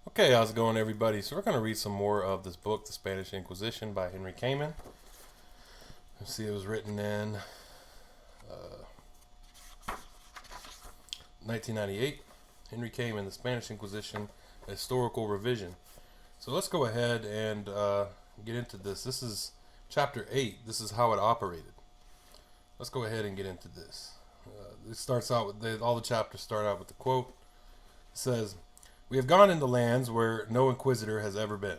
Okay, how's it going, everybody? So we're going to read some more of this book, The Spanish Inquisition by Henry Kamen. Let's see, it was written in 1998. Henry Kamen, The Spanish Inquisition, a Historical Revision. So let's go ahead and get into this. This is chapter 8. This is how it operated. Let's go ahead and get into this. It starts out with, all the chapters start out with the quote. It says, "We have gone into lands where no inquisitor has ever been."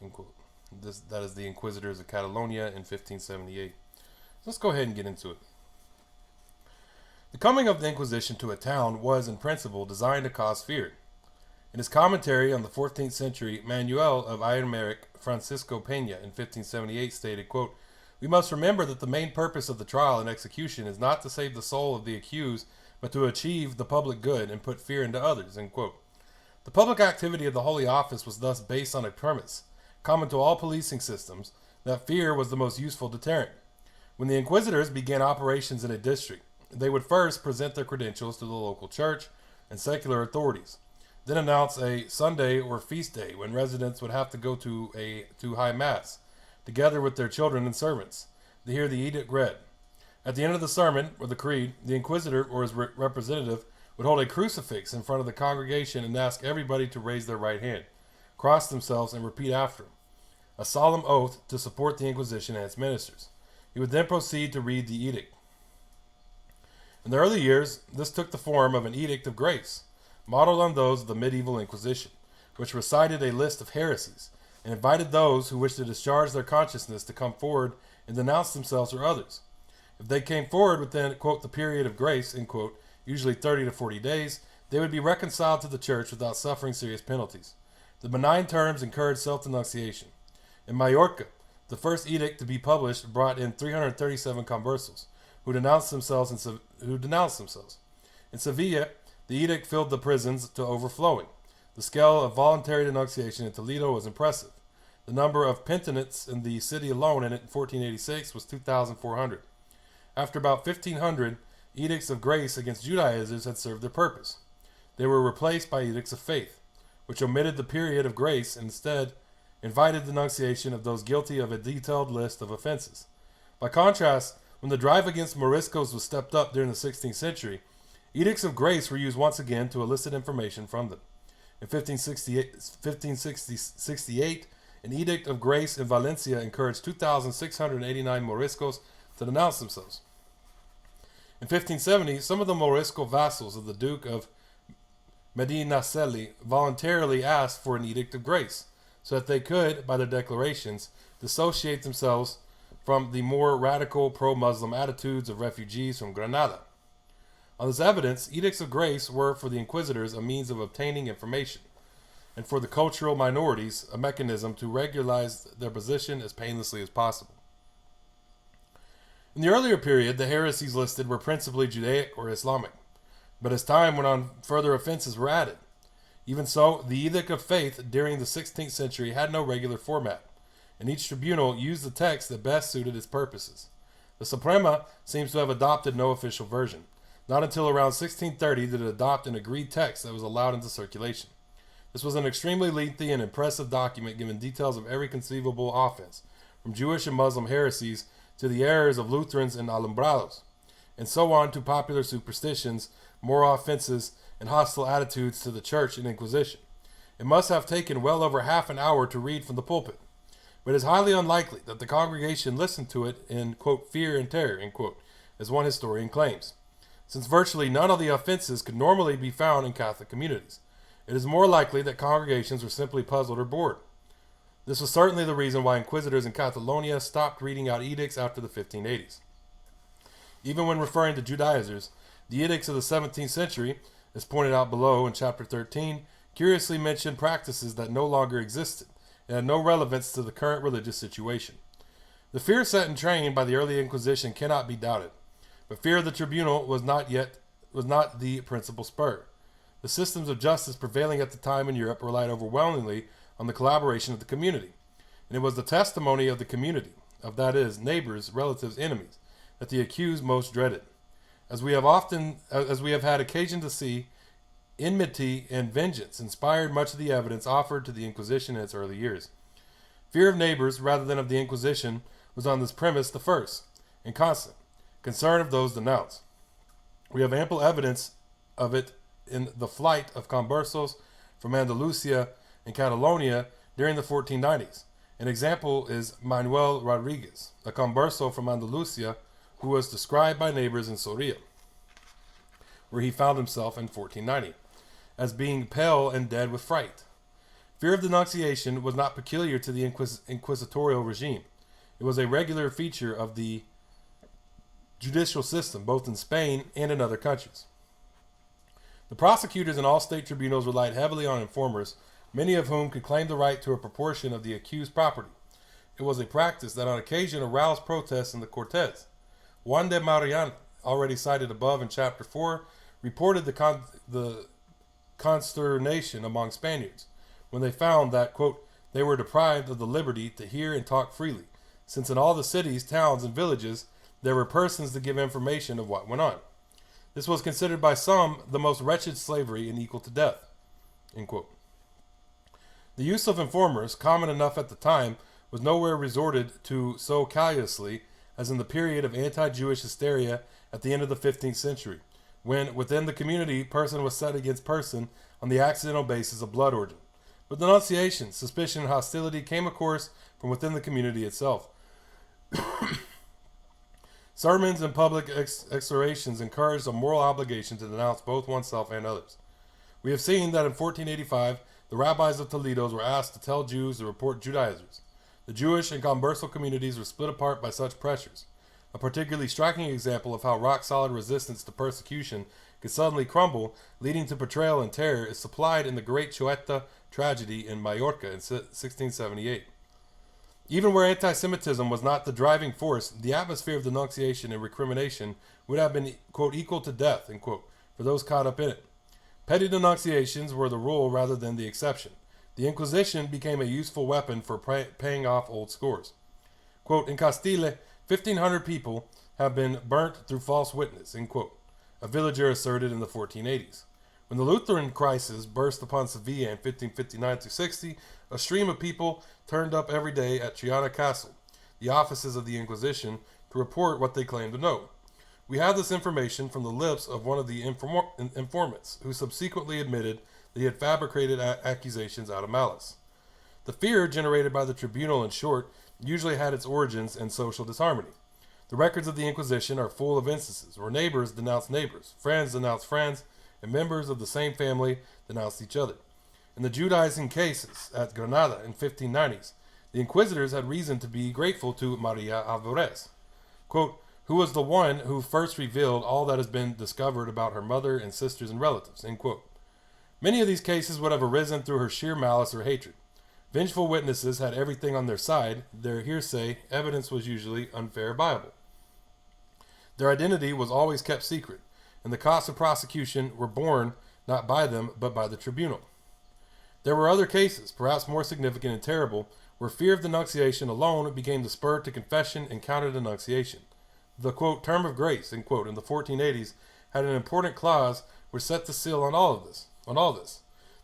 End quote. That is the Inquisitors of Catalonia in 1578. So let's go ahead and get into it. The coming of the Inquisition to a town was, in principle, designed to cause fear. In his commentary on the 14th century Manual of Aymeric, Francisco Peña in 1578 stated, quote, "We must remember that the main purpose of the trial and execution is not to save the soul of the accused, but to achieve the public good and put fear into others." End quote. The public activity of the Holy Office was thus based on a premise, common to all policing systems, that fear was the most useful deterrent. When the inquisitors began operations in a district, they would first present their credentials to the local church and secular authorities, then announce a Sunday or feast day when residents would have to go to high mass, together with their children and servants, to hear the edict read. At the end of the sermon, or the creed, the inquisitor or his representative would hold a crucifix in front of the congregation and ask everybody to raise their right hand, cross themselves, and repeat after him, a solemn oath to support the Inquisition and its ministers. He would then proceed to read the edict. In the early years, this took the form of an edict of grace, modeled on those of the medieval Inquisition, which recited a list of heresies and invited those who wished to discharge their consciousness to come forward and denounce themselves or others. If they came forward within, quote, the period of grace, end quote, usually 30 to 40 days, they would be reconciled to the church without suffering serious penalties. The benign terms encouraged self-denunciation. In Majorca, the first edict to be published brought in 337 conversos who denounced themselves. In Sevilla, the edict filled the prisons to overflowing. The scale of voluntary denunciation in Toledo was impressive. The number of penitents in the city alone in 1486 was 2,400. After about 1,500, edicts of grace against Judaizers had served their purpose. They were replaced by edicts of faith, which omitted the period of grace and instead invited denunciation of those guilty of a detailed list of offenses. By contrast, when the drive against Moriscos was stepped up during the 16th century, edicts of grace were used once again to elicit information from them. In 1568, an edict of grace in Valencia encouraged 2,689 Moriscos to denounce themselves. In 1570, some of the Morisco vassals of the Duke of Medinaceli voluntarily asked for an edict of grace, so that they could, by their declarations, dissociate themselves from the more radical pro-Muslim attitudes of refugees from Granada. On this evidence, edicts of grace were for the inquisitors a means of obtaining information, and for the cultural minorities a mechanism to regularize their position as painlessly as possible. In the earlier period, the heresies listed were principally Judaic or Islamic, but as time went on, further offenses were added. Even so, the Edict of Faith during the 16th century had no regular format, and each tribunal used the text that best suited its purposes. The Suprema seems to have adopted no official version. Not until around 1630 did it adopt an agreed text that was allowed into circulation. This was an extremely lengthy and impressive document giving details of every conceivable offense, from Jewish and Muslim heresies to the errors of Lutherans and Alumbrados, and so on to popular superstitions, moral offenses, and hostile attitudes to the Church and Inquisition. It must have taken well over half an hour to read from the pulpit, but it is highly unlikely that the congregation listened to it in, quote, fear and terror, end quote, as one historian claims, since virtually none of the offenses could normally be found in Catholic communities. It is more likely that congregations were simply puzzled or bored. This was certainly the reason why inquisitors in Catalonia stopped reading out edicts after the 1580s. Even when referring to Judaizers, the edicts of the 17th century, as pointed out below in chapter 13, curiously mention practices that no longer existed and had no relevance to the current religious situation. The fear set in train by the early Inquisition cannot be doubted, but fear of the tribunal was not the principal spur. The systems of justice prevailing at the time in Europe relied overwhelmingly on the collaboration of the community, and it was the testimony of the community, of that is, neighbors, relatives, enemies, that the accused most dreaded. As we have had occasion to see enmity, and vengeance inspired much of the evidence offered to the Inquisition in its early years. Fear of neighbors rather than of the Inquisition was on this premise the first and constant concern of those denounced. We have ample evidence of it in the flight of conversos from Andalusia and Catalonia during the 1490s. An example is Manuel Rodriguez, a converso from Andalusia who was described by neighbors in Soria, where he found himself in 1490, as being pale and dead with fright. Fear of denunciation was not peculiar to the inquisitorial regime. It was a regular feature of the judicial system, both in Spain and in other countries. The prosecutors in all state tribunals relied heavily on informers, many of whom could claim the right to a proportion of the accused property. It was a practice that on occasion aroused protests in the Cortes. Juan de Mariana, already cited above in Chapter 4, reported the consternation among Spaniards when they found that, quote, they were deprived of the liberty to hear and talk freely, since in all the cities, towns, and villages there were persons to give information of what went on. This was considered by some the most wretched slavery and equal to death, end quote. The use of informers, common enough at the time, was nowhere resorted to so callously as in the period of anti-Jewish hysteria at the end of the 15th century, when within the community person was set against person on the accidental basis of blood origin. But denunciation, suspicion, and hostility came, of course, from within the community itself. Sermons and public exhortations encouraged a moral obligation to denounce both oneself and others. We have seen that in 1485, the rabbis of Toledo were asked to tell Jews to report Judaizers. The Jewish and conversal communities were split apart by such pressures. A particularly striking example of how rock-solid resistance to persecution could suddenly crumble, leading to betrayal and terror, is supplied in the Great Ceuta tragedy in Majorca in 1678. Even where anti-Semitism was not the driving force, the atmosphere of denunciation and recrimination would have been, quote, equal to death, end quote, for those caught up in it. Petty denunciations were the rule rather than the exception. The Inquisition became a useful weapon for paying off old scores. Quote, in Castile, 1,500 people have been burnt through false witness, end quote, a villager asserted in the 1480s. When the Lutheran crisis burst upon Sevilla in 1559-60, a stream of people turned up every day at Triana Castle, the offices of the Inquisition, to report what they claimed to know. We have this information from the lips of one of the informants, who subsequently admitted that he had fabricated accusations out of malice. The fear generated by the tribunal, in short, usually had its origins in social disharmony. The records of the Inquisition are full of instances where neighbors denounced neighbors, friends denounced friends, and members of the same family denounced each other. In the Judaizing cases at Granada in 1590s, the inquisitors had reason to be grateful to Maria Alvarez, quote, who was the one who first revealed all that has been discovered about her mother and sisters and relatives, end quote. Many of these cases would have arisen through her sheer malice or hatred. Vengeful witnesses had everything on their side. Their hearsay evidence was usually unverifiable. Their identity was always kept secret, and the costs of prosecution were borne not by them, but by the tribunal. There were other cases, perhaps more significant and terrible, where fear of denunciation alone became the spur to confession and counter-denunciation. The, quote, term of grace, end quote, in the 1480s had an important clause which set the seal on all this.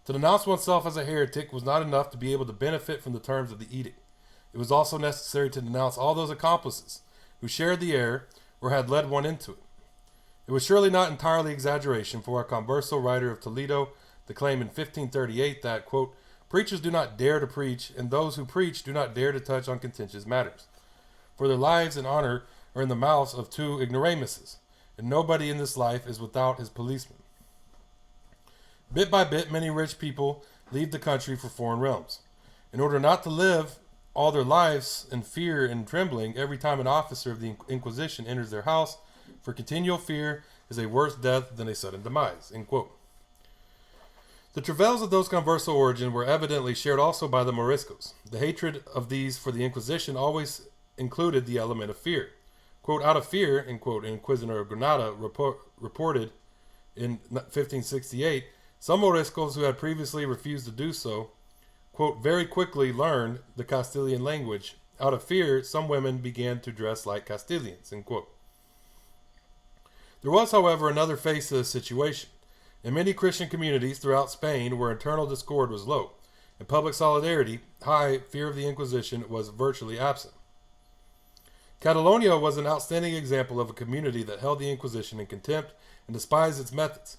To denounce oneself as a heretic was not enough to be able to benefit from the terms of the edict. It was also necessary to denounce all those accomplices who shared the error or had led one into it. It was surely not entirely exaggeration for a converso writer of Toledo to claim in 1538 that, quote, preachers do not dare to preach, and those who preach do not dare to touch on contentious matters. For their lives and honor are in the mouths of two ignoramuses, and nobody in this life is without his policeman. Bit by bit, many rich people leave the country for foreign realms. In order not to live all their lives in fear and trembling every time an officer of the Inquisition enters their house, for continual fear is a worse death than a sudden demise, end quote. The travails of those converso origin were evidently shared also by the Moriscos. The hatred of these for the Inquisition always included the element of fear. Quote, out of fear, end quote, an Inquisitor of Granada reported in 1568, some Moriscos who had previously refused to do so, quote, very quickly learned the Castilian language. Out of fear, some women began to dress like Castilians, end quote. There was, however, another face to the situation. In many Christian communities throughout Spain where internal discord was low and public solidarity high, fear of the Inquisition was virtually absent. Catalonia was an outstanding example of a community that held the Inquisition in contempt and despised its methods.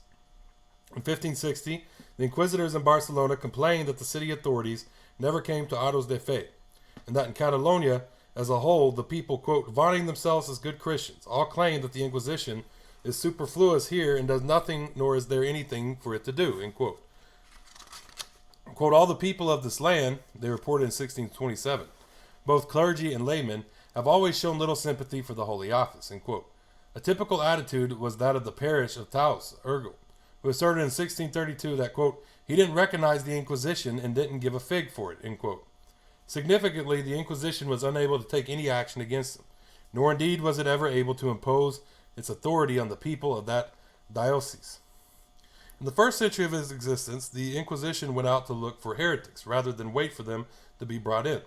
In 1560, the inquisitors in Barcelona complained that the city authorities never came to autos de fe, and that in Catalonia as a whole, the people, quote, vaunting themselves as good Christians, all claim that the Inquisition is superfluous here and does nothing, nor is there anything for it to do, end quote. Quote, all the people of this land, they reported in 1627, both clergy and laymen, have always shown little sympathy for the Holy Office, end quote. A typical attitude was that of the parish of Taos, Urgel, who asserted in 1632 that, quote, he didn't recognize the Inquisition and didn't give a fig for it, end quote. Significantly, the Inquisition was unable to take any action against them, nor indeed was it ever able to impose its authority on the people of that diocese. In the first century of its existence, the Inquisition went out to look for heretics rather than wait for them to be brought in.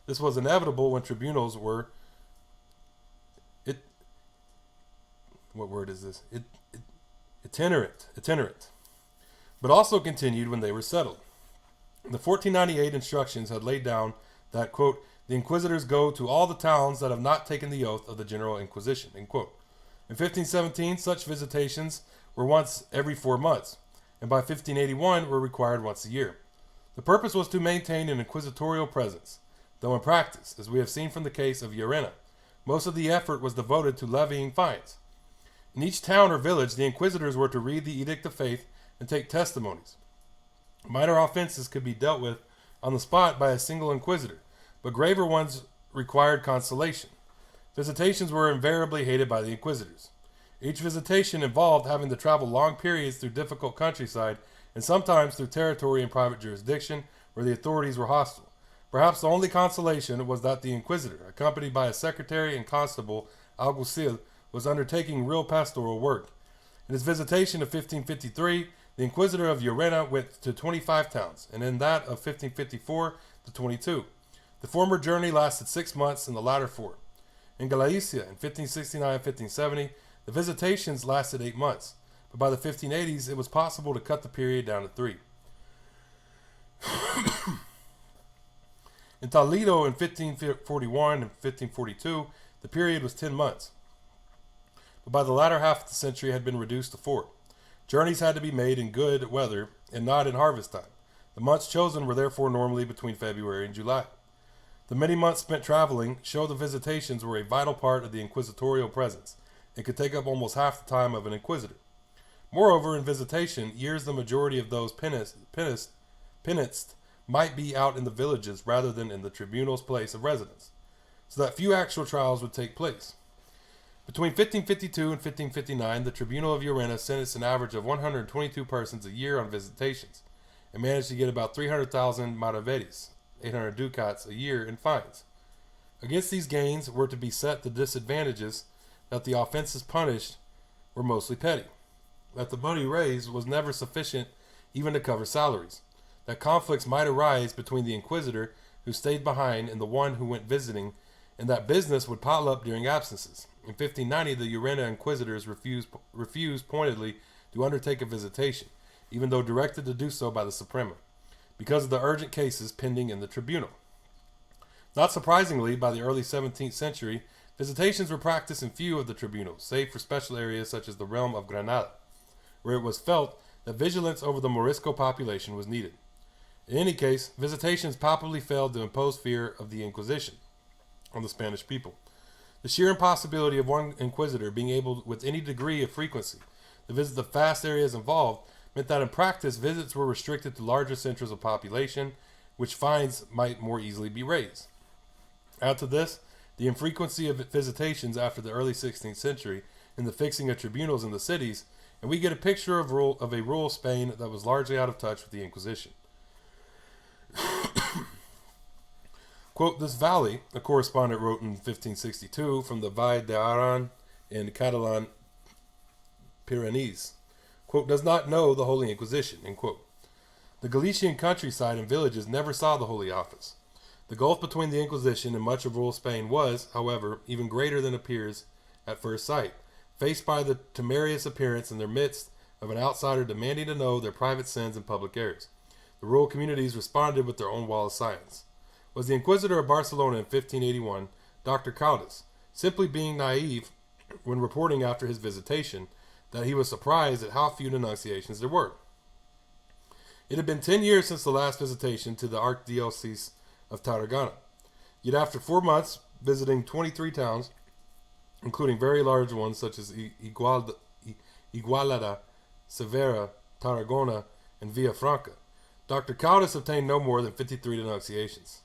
This was inevitable when tribunals were itinerant, but also continued when they were settled. The 1498 instructions had laid down that, quote, the inquisitors go to all the towns that have not taken the oath of the General Inquisition, end quote. In 1517, such visitations were once every 4 months, and by 1581 were required once a year. The purpose was to maintain an inquisitorial presence, though in practice, as we have seen from the case of Llerena, most of the effort was devoted to levying fines. In each town or village, the inquisitors were to read the Edict of Faith and take testimonies. Minor offenses could be dealt with on the spot by a single inquisitor, but graver ones required consolation. Visitations were invariably hated by the inquisitors. Each visitation involved having to travel long periods through difficult countryside and sometimes through territory in private jurisdiction where the authorities were hostile. Perhaps the only consolation was that the inquisitor, accompanied by a secretary and constable, alguacil, was undertaking real pastoral work. In his visitation of 1553, the inquisitor of Llerena went to 25 towns, and in that of 1554 to 22. The former journey lasted 6 months, and the latter 4. In Galicia, in 1569 and 1570, the visitations lasted 8 months, but by the 1580s, it was possible to cut the period down to 3. In Toledo in 1541 and 1542, the period was 10 months, but by the latter half of the century had been reduced to 4. Journeys had to be made in good weather and not in harvest time. The months chosen were therefore normally between February and July. The many months spent traveling show the visitations were a vital part of the inquisitorial presence and could take up almost half the time of an inquisitor. Moreover, in visitation, years the majority of those penanced might be out in the villages rather than in the tribunal's place of residence, so that few actual trials would take place. Between 1552 and 1559, the Tribunal of Llerena sentenced an average of 122 persons a year on visitations, and managed to get about 300,000 maravedis, 800 ducats, a year in fines. Against these gains were to be set the disadvantages that the offenses punished were mostly petty, that the money raised was never sufficient even to cover salaries, that conflicts might arise between the inquisitor who stayed behind and the one who went visiting, and that business would pile up during absences. In 1590, the Llerena inquisitors refused pointedly to undertake a visitation, even though directed to do so by the Suprema, because of the urgent cases pending in the tribunal. Not surprisingly, by the early 17th century, visitations were practiced in few of the tribunals, save for special areas such as the realm of Granada, where it was felt that vigilance over the Morisco population was needed. In any case, visitations palpably failed to impose fear of the Inquisition on the Spanish people. The sheer impossibility of one inquisitor being able, with any degree of frequency, to visit the vast areas involved meant that in practice visits were restricted to larger centers of population, which fines might more easily be raised. Add to this the infrequency of visitations after the early 16th century and the fixing of tribunals in the cities, and we get a picture of a rural Spain that was largely out of touch with the Inquisition. Quote, this valley, a correspondent wrote in 1562 from the Vall d'Aran in Catalan Pyrenees, quote, does not know the Holy Inquisition, end quote. The Galician countryside and villages never saw the Holy Office. The gulf between the Inquisition and much of rural Spain was, however, even greater than appears at first sight, faced by the temerarious appearance in their midst of an outsider demanding to know their private sins in public areas. The rural communities responded with their own wall of silence. Was the Inquisitor of Barcelona in 1581, Dr. Caldas, simply being naive when reporting after his visitation that he was surprised at how few denunciations there were? It had been 10 years since the last visitation to the Archdiocese of Tarragona. Yet after 4 months visiting 23 towns, including very large ones such as Igualada, Severa, Tarragona, and Villafranca, Dr. Caldas obtained no more than 53 denunciations.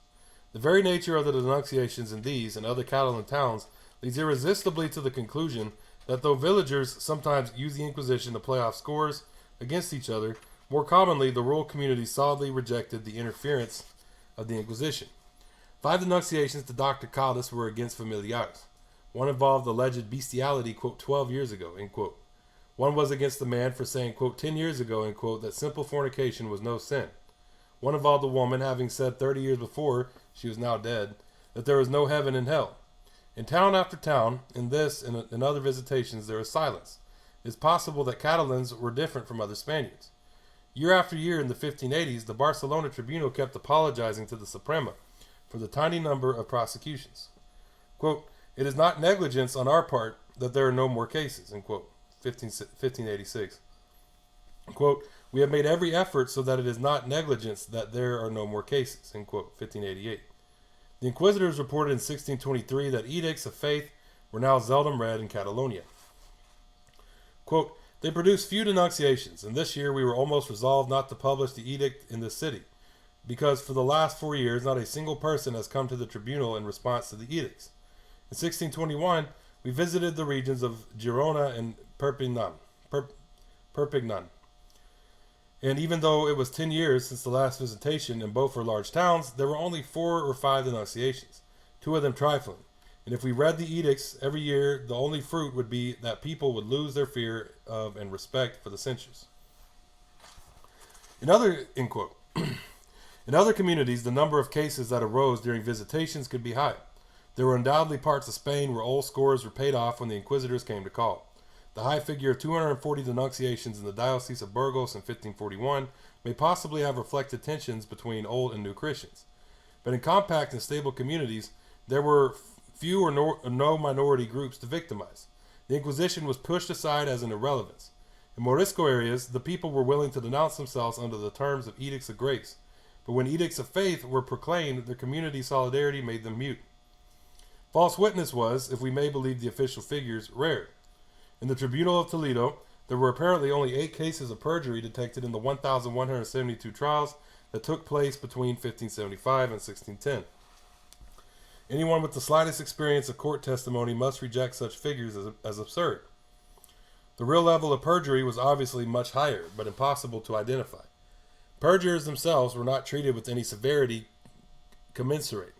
The very nature of the denunciations in these and other Catalan towns leads irresistibly to the conclusion that though villagers sometimes use the Inquisition to play off scores against each other, more commonly the rural communities solidly rejected the interference of the Inquisition. 5 denunciations to Dr. Caldas were against familiares. One involved alleged bestiality, quote, 12 years ago, end quote. One was against the man for saying, quote, 10 years ago, end quote, that simple fornication was no sin. One involved a woman having said 30 years before, she was now dead, that there was no heaven and hell. In town after town, in this and in other visitations, there is silence. It is possible that Catalans were different from other Spaniards. Year after year in the 1580s, the Barcelona Tribunal kept apologizing to the Suprema for the tiny number of prosecutions. Quote, it is not negligence on our part that there are no more cases, end quote, 1586. Quote, we have made every effort so that it is not negligence that there are no more cases, end quote, 1588. The Inquisitors reported in 1623 that edicts of faith were now seldom read in Catalonia. Quote, they produced few denunciations, and this year we were almost resolved not to publish the edict in this city, because for the last 4 years not a single person has come to the tribunal in response to the edicts. In 1621, we visited the regions of Girona and Perpignan. And even though it was 10 years since the last visitation and both were large towns, there were only 4 or 5 denunciations, 2 of them trifling. And if we read the edicts every year, the only fruit would be that people would lose their fear of and respect for the censures. In other communities, the number of cases that arose during visitations could be high. There were undoubtedly parts of Spain where old scores were paid off when the Inquisitors came to call. The high figure of 240 denunciations in the Diocese of Burgos in 1541 may possibly have reflected tensions between old and new Christians. But in compact and stable communities, there were few or no minority groups to victimize. The Inquisition was pushed aside as an irrelevance. In Morisco areas, the people were willing to denounce themselves under the terms of edicts of grace. But when edicts of faith were proclaimed, their community solidarity made them mute. False witness was, if we may believe the official figures, rare. In the Tribunal of Toledo, there were apparently only 8 cases of perjury detected in the 1,172 trials that took place between 1575 and 1610. Anyone with the slightest experience of court testimony must reject such figures as absurd. The real level of perjury was obviously much higher, but impossible to identify. Perjurers themselves were not treated with any severity commensurate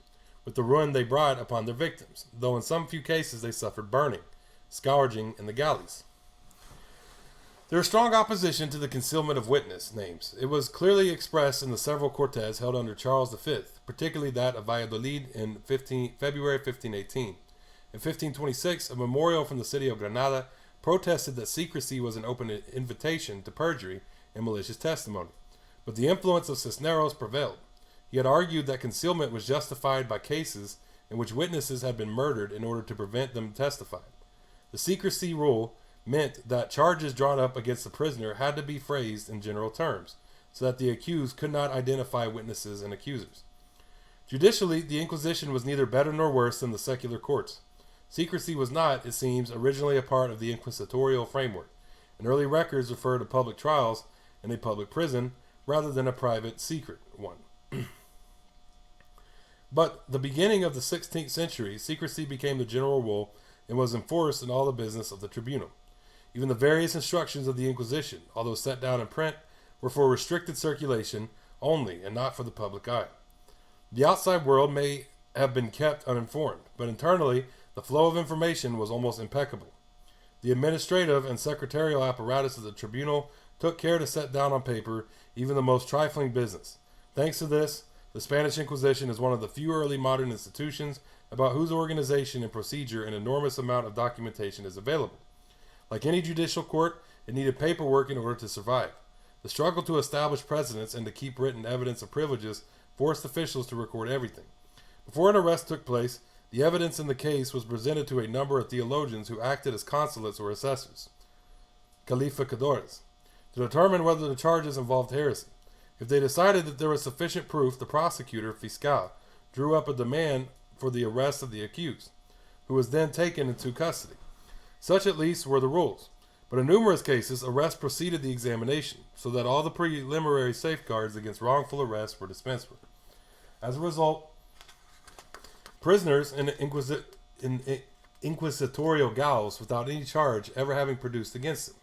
with the ruin they brought upon their victims, though in some few cases they suffered burning, scourging, and the galleys. There is strong opposition to the concealment of witness names. It was clearly expressed in the several cortes held under Charles V, particularly that of Valladolid in February 1518. In 1526, a memorial from the city of Granada protested that secrecy was an open invitation to perjury and malicious testimony. But the influence of Cisneros prevailed. He had argued that concealment was justified by cases in which witnesses had been murdered in order to prevent them testifying. The secrecy rule meant that charges drawn up against the prisoner had to be phrased in general terms, so that the accused could not identify witnesses and accusers. Judicially, the Inquisition was neither better nor worse than the secular courts. Secrecy was not, it seems, originally a part of the inquisitorial framework, and early records refer to public trials in a public prison rather than a private secret one. But the beginning of the 16th century, secrecy became the general rule and was enforced in all the business of the tribunal. Even the various instructions of the Inquisition, although set down in print, were for restricted circulation only and not for the public eye. The outside world may have been kept uninformed, but internally the flow of information was almost impeccable. The administrative and secretarial apparatus of the tribunal took care to set down on paper even the most trifling business. Thanks to this, the Spanish Inquisition is one of the few early modern institutions about whose organization and procedure an enormous amount of documentation is available. Like any judicial court, It needed paperwork in order to survive. The struggle to establish precedents and to keep written evidence of privileges forced officials to record everything. Before an arrest took place, the evidence in the case was presented to a number of theologians who acted as consulates or assessors, calificadores, to determine whether the charges involved heresy. If they decided that there was sufficient proof, the prosecutor, fiscal, drew up a demand for the arrest of the accused, who was then taken into custody. Such at least were the rules. But in numerous cases, arrest preceded the examination, so that all the preliminary safeguards against wrongful arrest were dispensed with. As a result, prisoners in inquisitorial gallows without any charge ever having produced against them.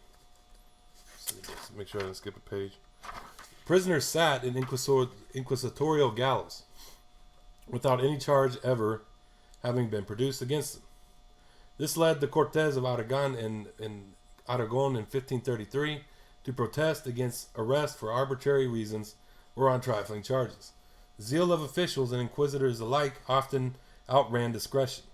Let's make sure I didn't skip a page. Prisoners sat in inquisitorial gallows without any charge ever having been produced against them. This led the Cortes of Aragon in 1533 to protest against arrest for arbitrary reasons or on trifling charges. The zeal of officials and inquisitors alike often outran discretion.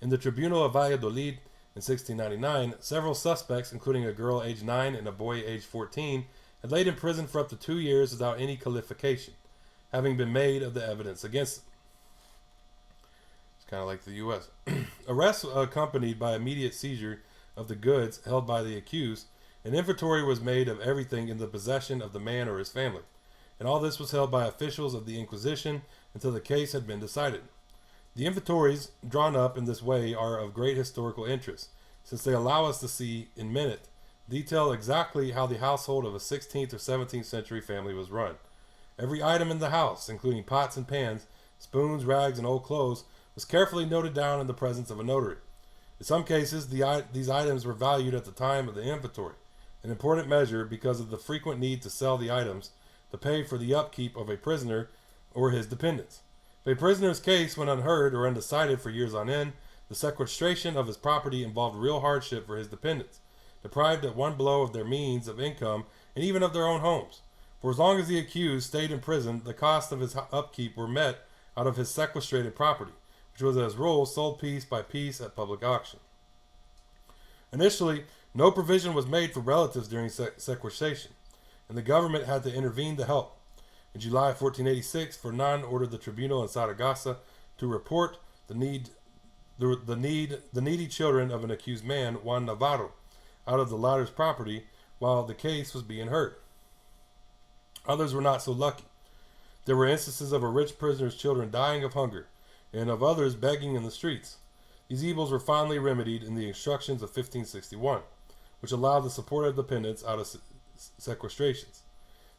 In the Tribunal of Valladolid in 1699, several suspects, including a girl aged 9 and a boy aged 14, had laid in prison for up to 2 years without any qualification, having been made of the evidence against them. It's kind of like the U.S. Arrests accompanied by immediate seizure of the goods held by the accused. An inventory was made of everything in the possession of the man or his family, and all this was held by officials of the Inquisition until the case had been decided. The inventories drawn up in this way are of great historical interest, since they allow us to see, in minute, detail exactly how the household of a 16th or 17th century family was run. Every item in the house, including pots and pans, spoons, rags, and old clothes, was carefully noted down in the presence of a notary. In some cases, these items were valued at the time of the inventory, an important measure because of the frequent need to sell the items to pay for the upkeep of a prisoner or his dependents. If a prisoner's case went unheard or undecided for years on end, the sequestration of his property involved real hardship for his dependents, deprived at one blow of their means of income and even of their own homes. For as long as the accused stayed in prison, the costs of his upkeep were met out of his sequestrated property, which was as a rule sold piece by piece at public auction. Initially, no provision was made for relatives during sequestration, and the government had to intervene to help. In July 1486, Fernand ordered the tribunal in Saragossa to report the needy children of an accused man, Juan Navarro, out of the latter's property while the case was being heard. Others were not so lucky. There were instances of a rich prisoner's children dying of hunger, and of others begging in the streets. These evils were finally remedied in the instructions of 1561, which allowed the support of dependents out of sequestrations.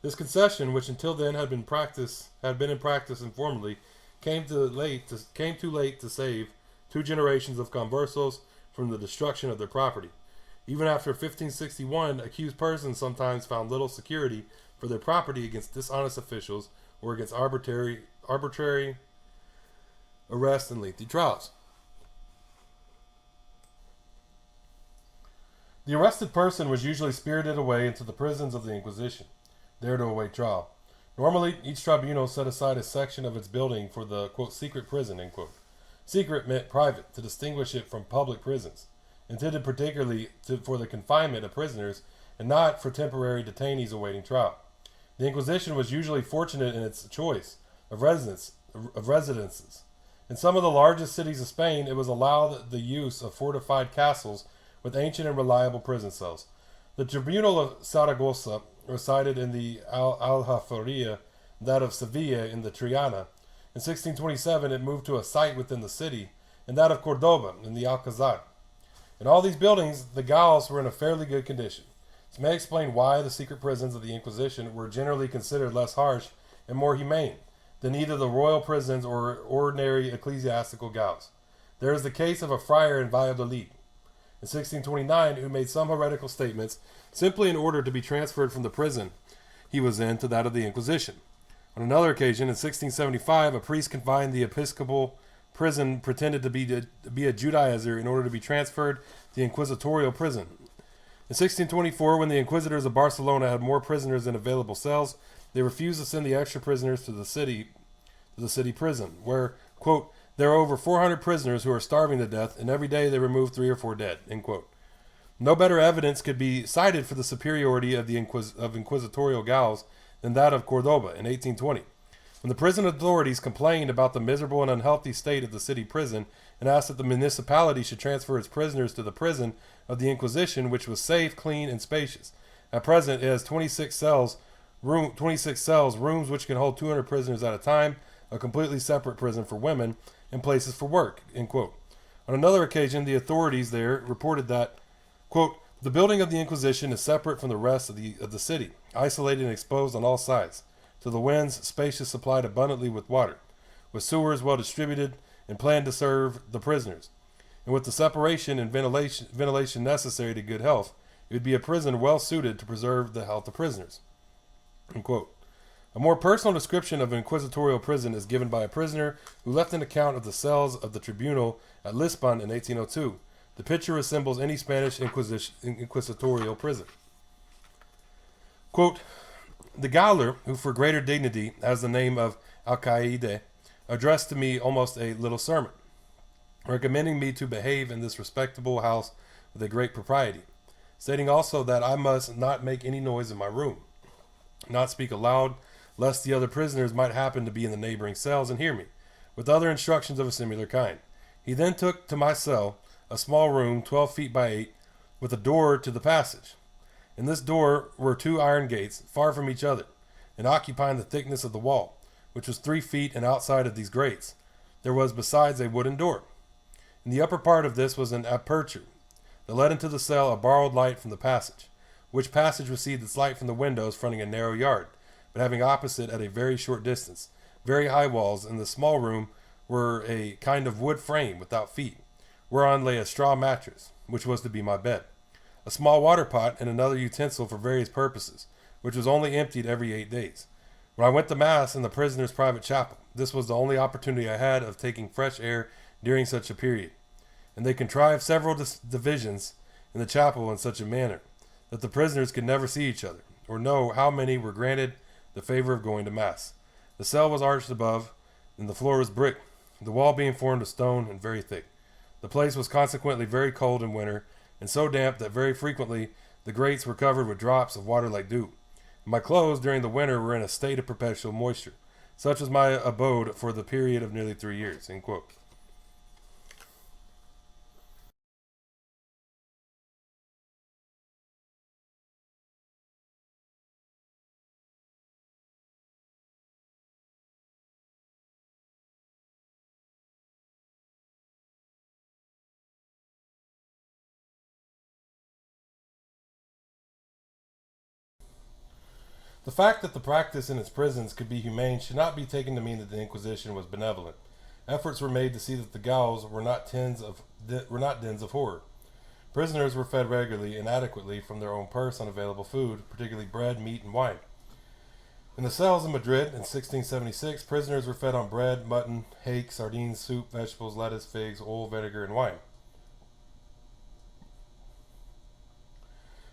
This concession, which until then had been in practice informally, came too late to save 2 generations of conversos from the destruction of their property. Even after 1561, accused persons sometimes found little security for their property against dishonest officials or against arbitrary arrests and lengthy trials. The arrested person was usually spirited away into the prisons of the Inquisition, there to await trial. Normally, each tribunal set aside a section of its building for the, quote, secret prison, end quote. Secret meant private, to distinguish it from public prisons, intended particularly for the confinement of prisoners and not for temporary detainees awaiting trial. The Inquisition was usually fortunate in its choice of residences. In some of the largest cities of Spain, it was allowed the use of fortified castles with ancient and reliable prison cells. The Tribunal of Saragossa resided in the Aljaferia, that of Sevilla in the Triana. In 1627, it moved to a site within the city, and that of Cordoba in the Alcazar. In all these buildings, the gallows were in a fairly good condition. This may explain why the secret prisons of the Inquisition were generally considered less harsh and more humane than either the royal prisons or ordinary ecclesiastical gallows. There is the case of a friar in Valladolid in 1629 who made some heretical statements simply in order to be transferred from the prison he was in to that of the Inquisition. On another occasion, in 1675, a priest confined the episcopal prison pretended to be a Judaizer in order to be transferred to the inquisitorial prison. In 1624, when the inquisitors of Barcelona had more prisoners than available cells, they refused to send the extra prisoners to the city prison, where, quote, there are over 400 prisoners who are starving to death, and every day they remove 3 or 4 dead, end quote. No better evidence could be cited for the superiority of the inquisitorial galleys than that of Cordoba in 1820. When the prison authorities complained about the miserable and unhealthy state of the city prison and asked that the municipality should transfer its prisoners to the prison of the Inquisition, which was safe, clean, and spacious. At present, it has 26 cells, rooms which can hold 200 prisoners at a time, a completely separate prison for women, and places for work. End quote. On another occasion, the authorities there reported that, quote, the building of the Inquisition is separate from the rest of the city, isolated and exposed on all sides. To the winds, spacious, supplied abundantly with water, with sewers well distributed and planned to serve the prisoners, and with the separation and ventilation necessary to good health, it would be a prison well suited to preserve the health of prisoners. End quote. A more personal description of an inquisitorial prison is given by a prisoner who left an account of the cells of the tribunal at Lisbon in 1802. The picture resembles any Spanish inquisitorial prison. Quote, the gaoler, who for greater dignity has the name of alcaide, addressed to me almost a little sermon, recommending me to behave in this respectable house with a great propriety, stating also that I must not make any noise in my room, not speak aloud, lest the other prisoners might happen to be in the neighboring cells and hear me, with other instructions of a similar kind. He then took to my cell a small room 12 feet by 8, with a door to the passage. In this door were 2 iron gates, far from each other, and occupying the thickness of the wall, which was 3 feet, and outside of these grates there was besides a wooden door. In the upper part of this was an aperture that led into the cell a borrowed light from the passage, which passage received its light from the windows fronting a narrow yard, but having opposite at a very short distance very high walls. In the small room were a kind of wood frame without feet, whereon lay a straw mattress, which was to be my bed, a small water pot, and another utensil for various purposes, which was only emptied every 8 days. When I went to Mass in the prisoner's private chapel, this was the only opportunity I had of taking fresh air during such a period, and they contrived several divisions in the chapel in such a manner that the prisoners could never see each other, or know how many were granted the favor of going to Mass. The cell was arched above, and the floor was brick, the wall being formed of stone and very thick. The place was consequently very cold in winter, and so damp that very frequently the grates were covered with drops of water like dew. My clothes during the winter were in a state of perpetual moisture. Such was my abode for the period of nearly 3 years. End quote. The fact that the practice in its prisons could be humane should not be taken to mean that the Inquisition was benevolent. Efforts were made to see that the gallows were not dens of horror. Prisoners were fed regularly and adequately from their own purse on available food, particularly bread, meat, and wine. In the cells in Madrid in 1676, prisoners were fed on bread, mutton, hake, sardines, soup, vegetables, lettuce, figs, oil, vinegar, and wine.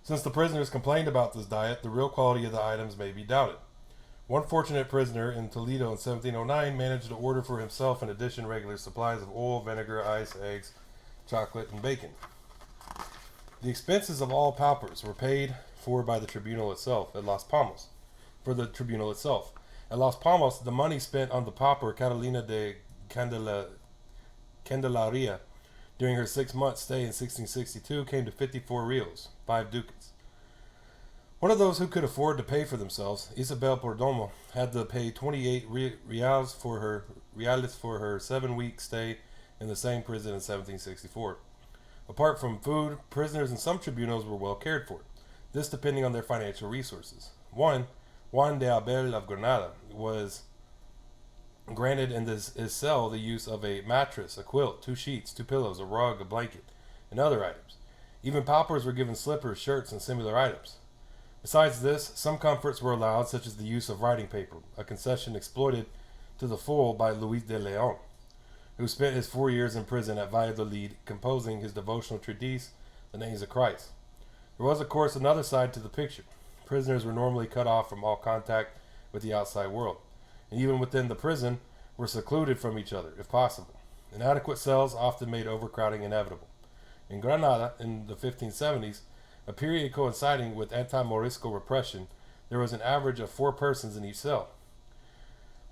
Since the prisoners complained about this diet, the real quality of the items may be doubted. One fortunate prisoner in Toledo in 1709 managed to order for himself in addition regular supplies of oil, vinegar, ice, eggs, chocolate, and bacon. The expenses of all paupers were paid for by the tribunal itself at Las Palmas. At Las Palmas, the money spent on the pauper Catalina de Candelaria during her 6-month stay in 1662 came to 54 reals, 5 ducats. One of those who could afford to pay for themselves, Isabel Perdomo, had to pay 28 reales for her 7-week stay in the same prison in 1764. Apart from food, prisoners in some tribunals were well cared for, this depending on their financial resources. One, Juan de Abel of Granada, was granted in his cell the use of a mattress, a quilt, 2 sheets, 2 pillows, a rug, a blanket, and other items. Even paupers were given slippers, shirts, and similar items. Besides this, some comforts were allowed, such as the use of writing paper, a concession exploited to the full by Luis de Leon, who spent his 4 years in prison at Valladolid composing his devotional treatise, The Names of Christ. There was, of course, another side to the picture. Prisoners were normally cut off from all contact with the outside world, and even within the prison were secluded from each other, if possible. Inadequate cells often made overcrowding inevitable. In Granada, in the 1570s, a period coinciding with anti-Morisco repression, there was an average of 4 persons in each cell.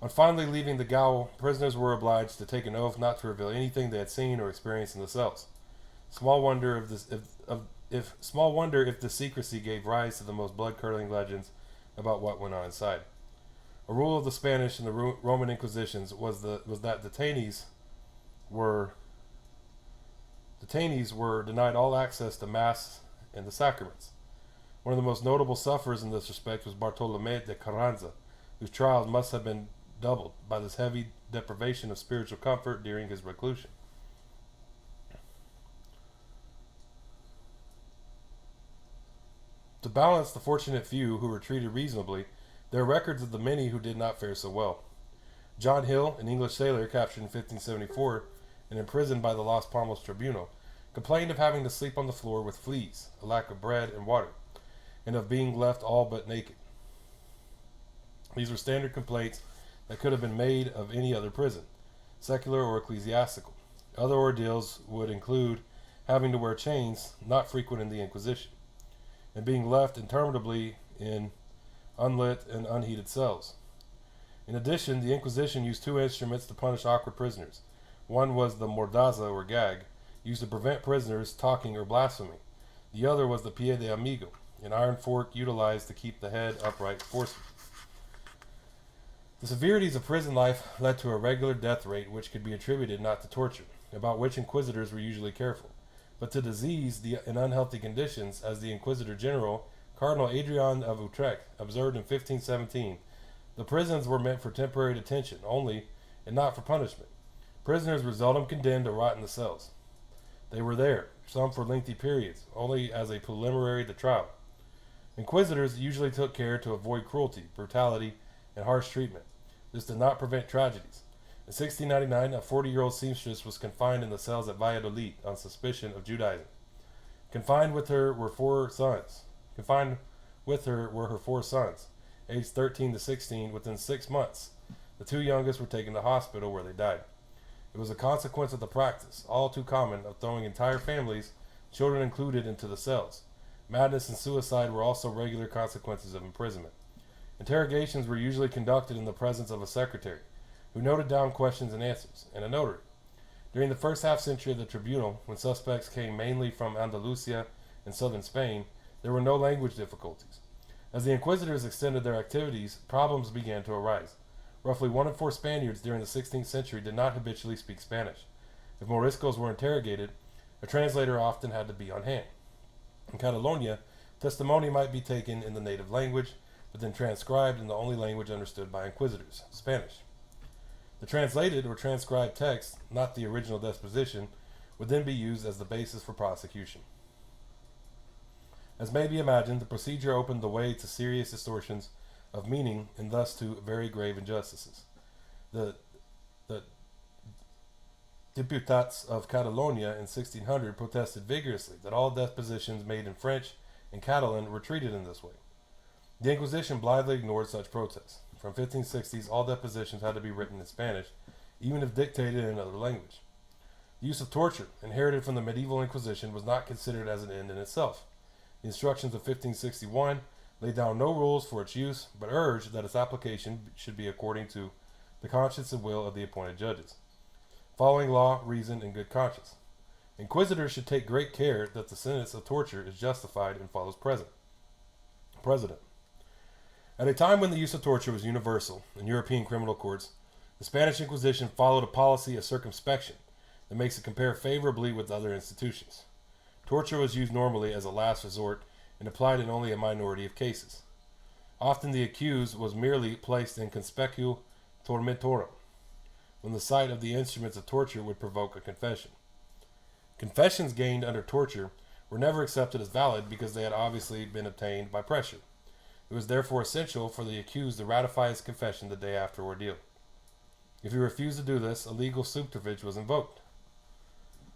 On finally leaving the gaol, prisoners were obliged to take an oath not to reveal anything they had seen or experienced in the cells. Small wonder if the secrecy gave rise to the most blood-curdling legends about what went on inside. A rule of the Spanish and the Roman Inquisitions was that detainees were denied all access to Mass and the sacraments. One of the most notable sufferers in this respect was Bartolomé de Carranza, whose trials must have been doubled by this heavy deprivation of spiritual comfort during his reclusion. To balance the fortunate few who were treated reasonably, there are records of the many who did not fare so well. John Hill, an English sailor captured in 1574 and imprisoned by the Las Palmas Tribunal, complained of having to sleep on the floor with fleas, a lack of bread and water, and of being left all but naked. These were standard complaints that could have been made of any other prison, secular or ecclesiastical. Other ordeals would include having to wear chains, not frequent in the Inquisition, and being left interminably in unlit and unheated cells. In addition, the Inquisition used 2 instruments to punish awkward prisoners. One was the mordaza or gag, used to prevent prisoners talking or blaspheming. The other was the pie de amigo, an iron fork utilized to keep the head upright forcefully. The severities of prison life led to a regular death rate which could be attributed not to torture, about which inquisitors were usually careful, but to disease and unhealthy conditions, as the Inquisitor General, Cardinal Adrian of Utrecht, observed in 1517. The prisons were meant for temporary detention only, and not for punishment. Prisoners were seldom condemned to rot in the cells. They were there, some for lengthy periods, only as a preliminary to trial. Inquisitors usually took care to avoid cruelty, brutality, and harsh treatment. This did not prevent tragedies. In 1699, a 40-year-old seamstress was confined in the cells at Valladolid on suspicion of Judaism. Confined with her were her 4 sons, aged 13 to 16. Within 6 months, the 2 youngest were taken to hospital where they died. It was a consequence of the practice, all too common, of throwing entire families, children included, into the cells. Madness and suicide were also regular consequences of imprisonment. Interrogations were usually conducted in the presence of a secretary, who noted down questions and answers, and a notary. During the first half-century of the tribunal, when suspects came mainly from Andalusia and southern Spain, there were no language difficulties. As the inquisitors extended their activities, problems began to arise. Roughly 1 in 4 Spaniards during the 16th century did not habitually speak Spanish. If Moriscos were interrogated, a translator often had to be on hand. In Catalonia, testimony might be taken in the native language, but then transcribed in the only language understood by inquisitors, Spanish. The translated or transcribed text, not the original disposition, would then be used as the basis for prosecution. As may be imagined, the procedure opened the way to serious distortions of meaning and thus to very grave injustices. The Diputats of Catalonia in 1600 protested vigorously that all depositions made in French and Catalan were treated in this way. The Inquisition blithely ignored such protests. From 1560s, all depositions had to be written in Spanish, even if dictated in another language. The use of torture, inherited from the medieval Inquisition, was not considered as an end in itself. The instructions of 1561 laid down no rules for its use, but urged that its application should be according to the conscience and will of the appointed judges, following law, reason, and good conscience. Inquisitors should take great care that the sentence of torture is justified and follows precedent. At a time when the use of torture was universal in European criminal courts, the Spanish Inquisition followed a policy of circumspection that makes it compare favorably with other institutions. Torture was used normally as a last resort and applied in only a minority of cases. Often the accused was merely placed in conspicuo tormentorum, when the sight of the instruments of torture would provoke a confession. Confessions gained under torture were never accepted as valid because they had obviously been obtained by pressure. It was therefore essential for the accused to ratify his confession the day after ordeal. If he refused to do this, a legal subterfuge was invoked.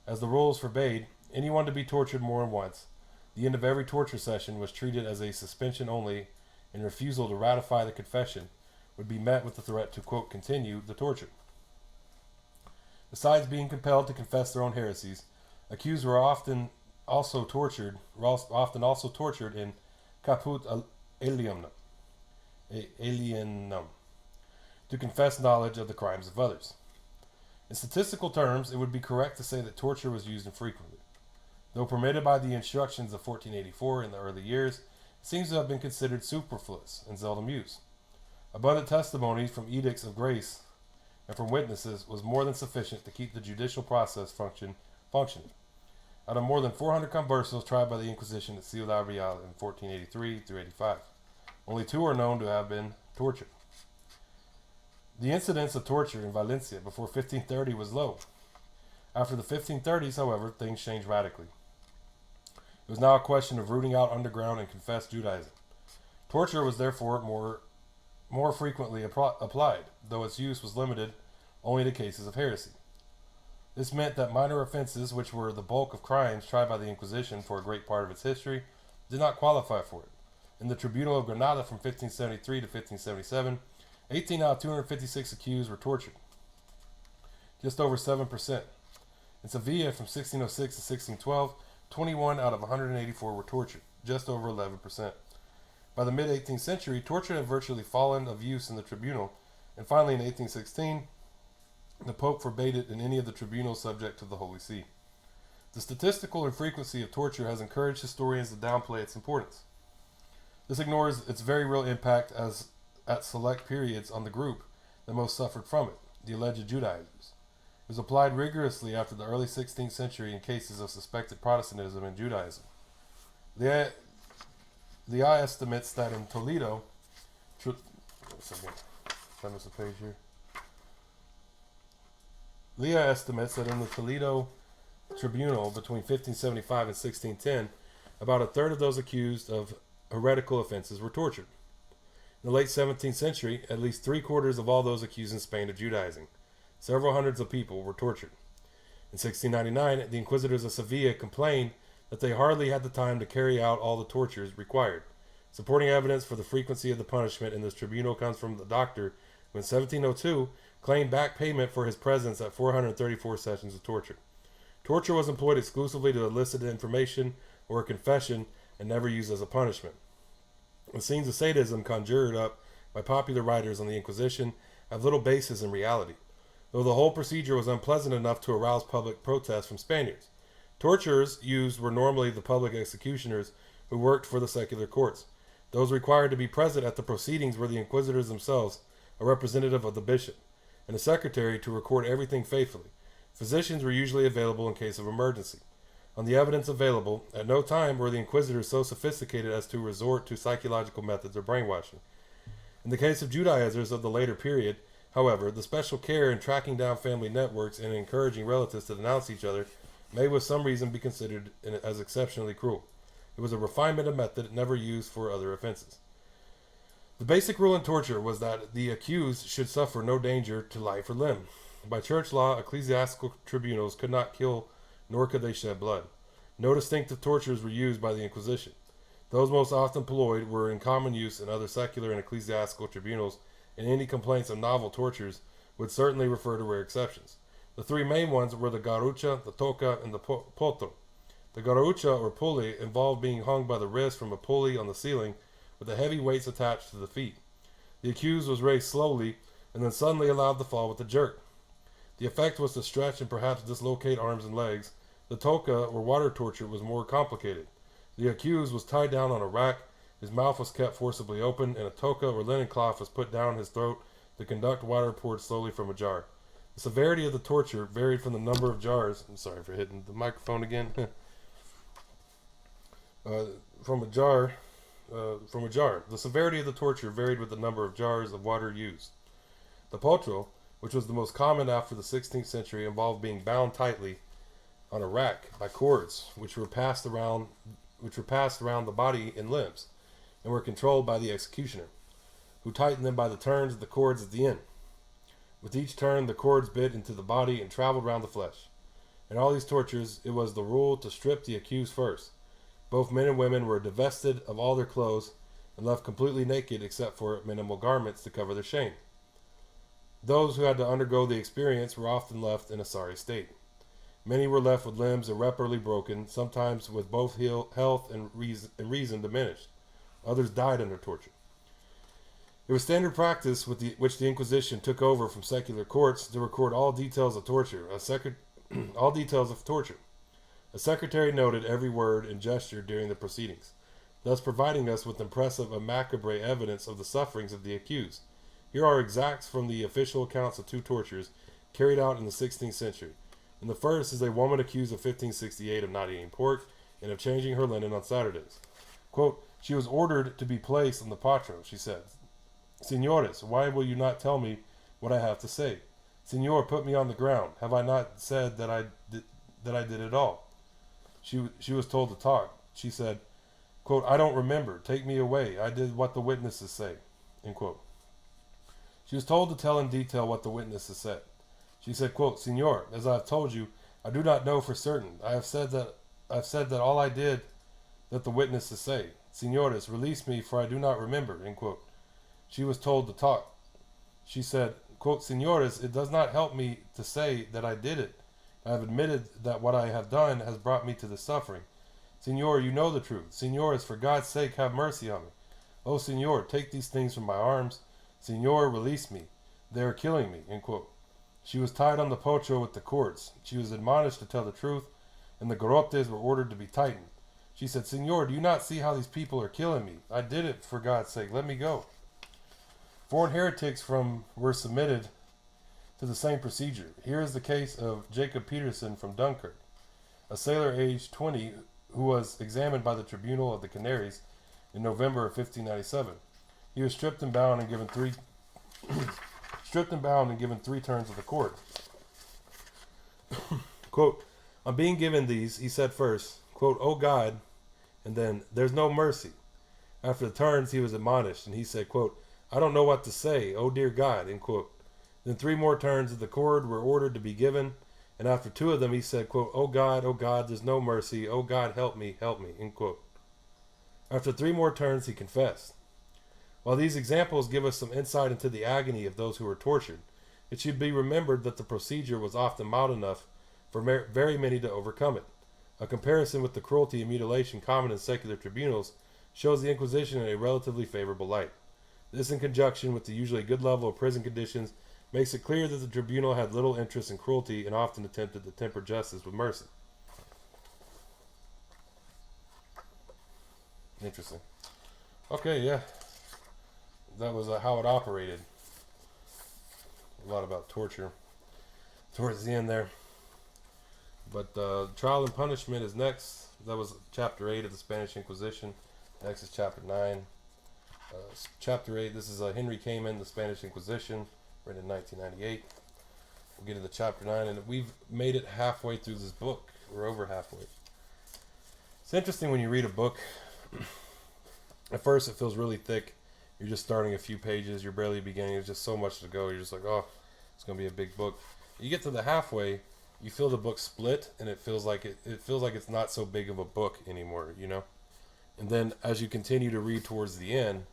As the rules forbade anyone to be tortured more than once, the end of every torture session was treated as a suspension only, and refusal to ratify the confession would be met with the threat to, quote, continue the torture. Besides being compelled to confess their own heresies, Accused were often also tortured in caput alienum to confess knowledge of the crimes of others. In statistical terms, it would be correct to say that torture was used infrequently. Though permitted by the instructions of 1484 in the early years, it seems to have been considered superfluous and seldom used. Abundant testimony from edicts of grace and from witnesses was more than sufficient to keep the judicial process functioning. Out of more than 400 conversos tried by the Inquisition at Ciudad Real in 1483 through 85, only 2 are known to have been tortured. The incidence of torture in Valencia before 1530 was low. After the 1530s, however, things changed radically. It was now a question of rooting out underground and confessed Judaism. Torture was therefore more frequently applied, though its use was limited only to cases of heresy. This meant that minor offenses, which were the bulk of crimes tried by the Inquisition for a great part of its history, did not qualify for it. In the Tribunal of Granada from 1573 to 1577, 18 out of 256 accused were tortured, just over 7%. In Sevilla from 1606 to 1612, 21 out of 184 were tortured, just over 11%. By the mid-18th century, torture had virtually fallen of use in the tribunal, and finally in 1816, the Pope forbade it in any of the tribunals subject to the Holy See. The statistical infrequency of torture has encouraged historians to downplay its importance. This ignores its very real impact at select periods on the group that most suffered from it, the alleged Judaizers. It was applied rigorously after the early 16th century in cases of suspected Protestantism and Judaism. The eye estimates that in Toledo, Leah estimates that in the Toledo Tribunal between 1575 and 1610, about a third of those accused of heretical offenses were tortured. In the late 17th century, at least 3/4 of all those accused in Spain of Judaizing, several hundreds of people, were tortured. In 1699, the inquisitors of Sevilla complained that they hardly had the time to carry out all the tortures required. Supporting evidence for the frequency of the punishment in this tribunal comes from the doctor who in 1702 claimed back payment for his presence at 434 sessions of torture. Torture was employed exclusively to elicit information or a confession and never used as a punishment. The scenes of sadism conjured up by popular writers on the Inquisition have little basis in reality, though the whole procedure was unpleasant enough to arouse public protest from Spaniards. Torturers used were normally the public executioners who worked for the secular courts. Those required to be present at the proceedings were the inquisitors themselves, a representative of the bishop, and a secretary to record everything faithfully. Physicians were usually available in case of emergency. On the evidence available, at no time were the inquisitors so sophisticated as to resort to psychological methods or brainwashing. In the case of Judaizers of the later period, however, the special care in tracking down family networks and encouraging relatives to denounce each other may with some reason be considered as exceptionally cruel. It was a refinement of method never used for other offenses. The basic rule in torture was that the accused should suffer no danger to life or limb. By church law, ecclesiastical tribunals could not kill, nor could they shed blood. No distinctive tortures were used by the Inquisition. Those most often employed were in common use in other secular and ecclesiastical tribunals, and any complaints of novel tortures would certainly refer to rare exceptions. The 3 main ones were the garrucha, the toca, and the poto. The garrucha, or pulley, involved being hung by the wrist from a pulley on the ceiling with the heavy weights attached to the feet. The accused was raised slowly and then suddenly allowed to fall with a jerk. The effect was to stretch and perhaps dislocate arms and legs. The toca, or water torture, was more complicated. The accused was tied down on a rack, his mouth was kept forcibly open, and a toca or linen cloth was put down his throat to conduct water poured slowly from a jar. The severity of the torture varied from the number of jars. I'm sorry for hitting the microphone again. From a jar. The severity of the torture varied with the number of jars of water used. The potro, which was the most common after the 16th century, involved being bound tightly on a rack by cords, which were passed around the body and limbs, and were controlled by the executioner, who tightened them by the turns of the cords at the end. With each turn, the cords bit into the body and traveled round the flesh. In all these tortures, it was the rule to strip the accused first. Both men and women were divested of all their clothes and left completely naked except for minimal garments to cover their shame. Those who had to undergo the experience were often left in a sorry state. Many were left with limbs irreparably broken, sometimes with both health and reason diminished. Others died under torture. It was standard practice which the Inquisition took over from secular courts to record all details of torture. All details of torture. A secretary noted every word and gesture during the proceedings, thus providing us with impressive and macabre evidence of the sufferings of the accused. Here are extracts from the official accounts of two tortures carried out in the 16th century. In the first is a woman accused of 1568 of not eating pork and of changing her linen on Saturdays. Quote, she was ordered to be placed on the patro, she said. Senores, why will you not tell me what I have to say? Senor, put me on the ground. Have I not said that I did it all? She was told to talk. She said, quote, I don't remember. Take me away. I did what the witnesses say. End quote. She was told to tell in detail what the witnesses said. She said, quote, Senor, as I have told you, I do not know for certain. I have said that all I did that the witnesses say. Senores, release me, for I do not remember. End quote. She was told to talk. She said, quote, Senores, it does not help me to say that I did it. I have admitted that what I have done has brought me to the suffering. Senor, you know the truth. Senores, for God's sake, have mercy on me. Oh, Senor, take these things from my arms. Senor, release me. They are killing me. End quote. She was tied on the pocho with the cords. She was admonished to tell the truth, and the garrotes were ordered to be tightened. She said, Senor, do you not see how these people are killing me? I did it, for God's sake. Let me go. Foreign heretics were submitted to the same procedure. Here is the case of Jacob Peterson from Dunkirk, a sailor aged 20 who was examined by the Tribunal of the Canaries in November of 1597. He was stripped and bound and given three turns of the cord. Quote, on being given these, he said first, quote, O God, and then, there's no mercy. After the turns, he was admonished, and he said, quote, I don't know what to say, oh dear God, end quote. Then 3 more turns of the cord were ordered to be given, and after 2 of them he said, quote, oh God, there's no mercy, oh God, help me, end quote. After 3 more turns he confessed. While these examples give us some insight into the agony of those who were tortured, it should be remembered that the procedure was often mild enough for very many to overcome it. A comparison with the cruelty and mutilation common in secular tribunals shows the Inquisition in a relatively favorable light. This, in conjunction with the usually good level of prison conditions, makes it clear that the tribunal had little interest in cruelty and often attempted to temper justice with mercy. Interesting. Okay, yeah. That was how it operated. A lot about torture towards the end there. But trial and punishment is next. That was chapter 8 of the Spanish Inquisition. Next is chapter 9. Chapter 8, this is Henry Cayman, the Spanish Inquisition, written in 1998. We'll get into chapter 9, and we've made it halfway through this book. We're over halfway. It's interesting when you read a book. At first, it feels really thick. You're just starting a few pages. You're barely beginning. There's just so much to go. You're just like, oh, it's going to be a big book. You get to the halfway, you feel the book split, and it feels like it's not so big of a book anymore, you know? And then as you continue to read towards the end,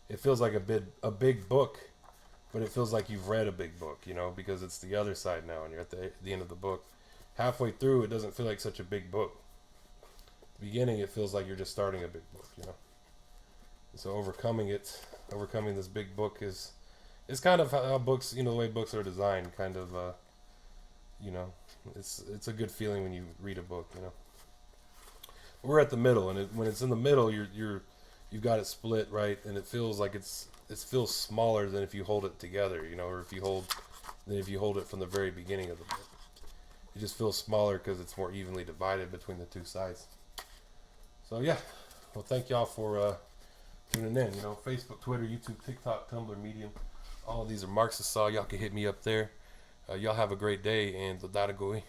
it feels like a big book, but it feels like you've read a big book, you know, because it's the other side now, and you're at the end of the book. Halfway through, it doesn't feel like such a big book. At the beginning, it feels like you're just starting a big book, you know. And so overcoming this big book is kind of how books, you know, the way books are designed, kind of, you know, it's a good feeling when you read a book, you know. We're at the middle, and when it's in the middle, you've got it split, right, and it feels like it feels smaller than if you hold it together, you know, or if you hold it from the very beginning of the book. It just feels smaller because it's more evenly divided between the 2 sides. So yeah, well, thank y'all for tuning in. You know, Facebook, Twitter, YouTube, TikTok, Tumblr, Medium, all of these are Marxist Saw. Y'all can hit me up there. Y'all have a great day, and Ladada Goi.